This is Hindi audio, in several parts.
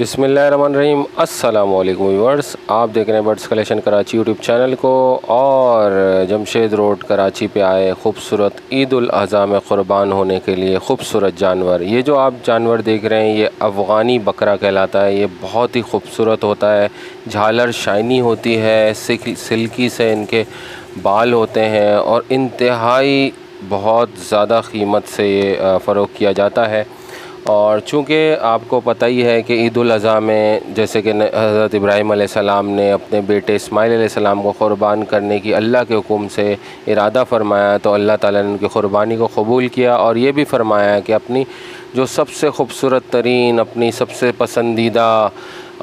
बिस्मिल्लाहिर्रहमानिर्रहीम। अस्सलाम वालेकुम व्यूअर्स, आप देख रहे हैं birds collection Karachi YouTube channel को। और जमशेद रोड कराची पे आए खूबसूरत ईद उल अज़हा में क़ुरबान होने के लिए खूबसूरत जानवर। ये जो आप जानवर देख रहे हैं ये अफ़गानी बकरा कहलाता है। ये बहुत ही खूबसूरत होता है, झालर शाइनी होती है, सिल्की से इनके बाल होते हैं और इंतहाई बहुत ज़्यादा कीमत से ये फ़रोख्त किया जाता है। और चूँकि आपको पता ही है कि ईद उल अज़हा में जैसे कि हज़रत इब्राहीम अलैहिस्सलाम ने अपने बेटे इस्माईल अलैहिस्सलाम को क़ुरबान करने की अल्लाह के हुक्म से इरादा फ़रमाया, तो अल्लाह ताला ने उनकी क़ुरबानी को कबूल किया और ये भी फ़रमाया कि अपनी जो सबसे ख़ूबसूरत तरीन, अपनी सबसे पसंदीदा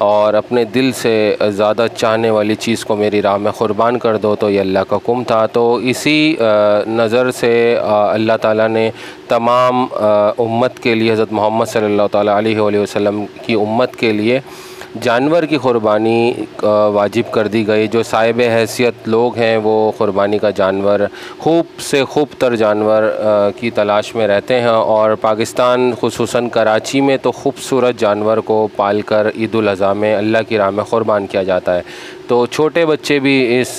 और अपने दिल से ज़्यादा चाहने वाली चीज़ को मेरी राह में क़ुरबान कर दो, तो ये अल्लाह का हुक्म था। तो इसी नज़र से अल्लाह ताला ने तमाम उम्मत के लिए, हज़रत मोहम्मद सल्लल्लाहु ताला अलैहि वसल्लम की उम्मत के लिए जानवर की क़ुरबानी वाजिब कर दी गई। जो साहिब हैसियत लोग हैं वो क़ुरबानी का जानवर, खूब से खूब तर जानवर की तलाश में रहते हैं। और पाकिस्तान ख़ुसूसन कराची में तो ख़ूबसूरत जानवर को पाल कर ईद उल अज़हा में अल्लाह की राह में क़ुरबान किया जाता है। तो छोटे बच्चे भी इस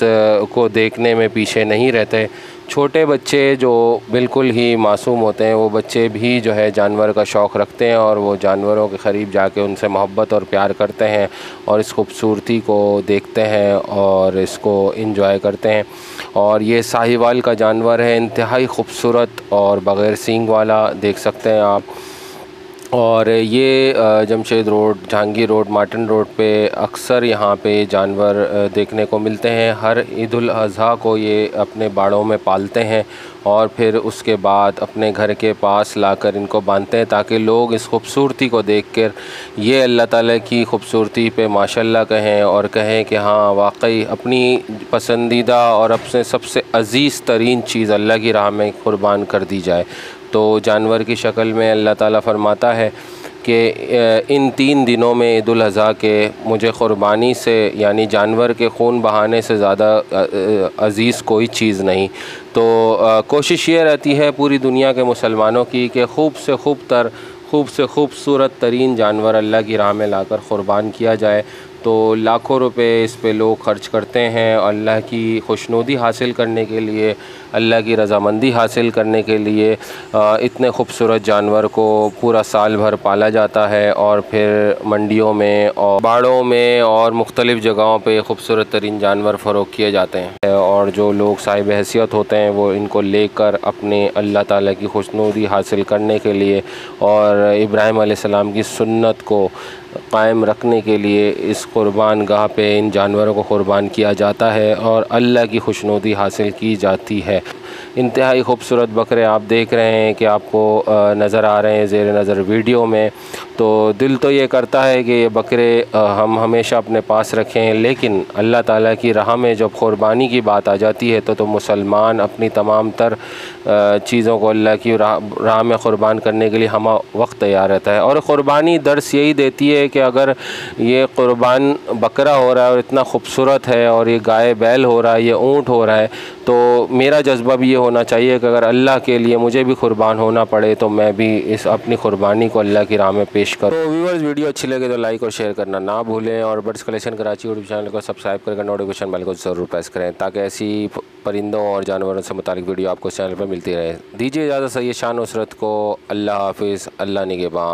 को देखने में पीछे नहीं रहते। छोटे बच्चे जो बिल्कुल ही मासूम होते हैं वो बच्चे भी जो है जानवर का शौक़ रखते हैं और वो जानवरों के क़रीब जाके उनसे मोहब्बत और प्यार करते हैं और इस खूबसूरती को देखते हैं और इसको इंजॉय करते हैं। और ये साहिवाल का जानवर है, इंतहाई खूबसूरत और बग़ैर सींग वाला, देख सकते हैं आप। और ये Jamshed road, Jahangir road, Marton road पे अक्सर यहाँ पे जानवर देखने को मिलते हैं। हर ईद उल अज़हा को ये अपने बाड़ों में पालते हैं और फिर उसके बाद अपने घर के पास लाकर इनको बांधते हैं ताकि लोग इस खूबसूरती को देखकर ये अल्लाह ताला की खूबसूरती पे माशाल्लाह कहें और कहें कि हाँ वाकई अपनी पसंदीदा और अपने सबसे अज़ीज़ तरीन चीज़ अल्लाह की राह में क़ुरबान कर दी जाए। तो जानवर की शक्ल में अल्लाह ताला फ़रमाता है कि इन 3 दिनों में ईद उल अज़हा के मुझे क़ुरबानी से यानी जानवर के खून बहाने से ज़्यादा अज़ीज़ कोई चीज़ नहीं। तो कोशिश ये रहती है पूरी दुनिया के मुसलमानों की कि खूब से खूबसूरत तरीन जानवर अल्लाह की राह में लाकर क़ुरबान किया जाए। तो लाखों रुपए इस पे लोग ख़र्च करते हैं अल्लाह की खुशनुदी हासिल करने के लिए, अल्लाह की रज़ामंदी हासिल करने के लिए। इतने खूबसूरत जानवर को पूरा साल भर पाला जाता है और फिर मंडियों में और बाड़ों में और मुख्तलिफ़ जगहों पे खूबसूरत तरीन जानवर फ़रोख्त किए जाते हैं। और जो लोग साहिब हैसियत होते हैं वो इनको लेकर अपने अल्लाह ताला की खुशनुदी हासिल करने के लिए और इब्राहीम अलैहिस्सलाम की सुन्नत को कायम रखने के लिए इस क़ुरबान गाह पे इन जानवरों को क़ुरबान किया जाता है और अल्लाह की खुशनुदी हासिल की जाती है। इंतहाई खूबसूरत बकरे आप देख रहे हैं कि आपको नज़र आ रहे हैं ज़ेर नज़र वीडियो में। तो दिल तो ये करता है कि ये बकरे हम हमेशा अपने पास रखें, लेकिन अल्लाह ताला की राह में जब क़ुरबानी की बात आ जाती है तो मुसलमान अपनी तमाम तर चीज़ों को अल्लाह की राह में क़ुरबान करने के लिए हम वक्त तैयार रहता है। और क़ुरबानी दर्स यही देती है कि अगर ये क़ुरबान बकरा हो रहा है और इतना खूबसूरत है और ये गाय बैल हो रहा है, ये ऊँट हो रहा है, तो मेरा जज्बा भी ये होना चाहिए कि अगर अल्लाह के लिए मुझे भी क़ुरबान होना पड़े तो मैं भी इस अपनी क़ुरबानी को अल्लाह की राह में पेश करूँ। तो व्यूअर्स, वीडियो अच्छी लगे तो लाइक और शेयर करना ना भूलें और birds collection Karachi YouTube channel को सब्सक्राइब करके नोटिफिकेशन बेल को ज़रूर प्रेस करें ताकि ऐसी परिंदों और जानवरों से मुतालिक वीडियो आपको इस चैनल पर मिलती रहे। दीजिए इजाज़त, सही शान नुसरत को। अल्लाह हाफ़िज़, अल्लाह निगहबान।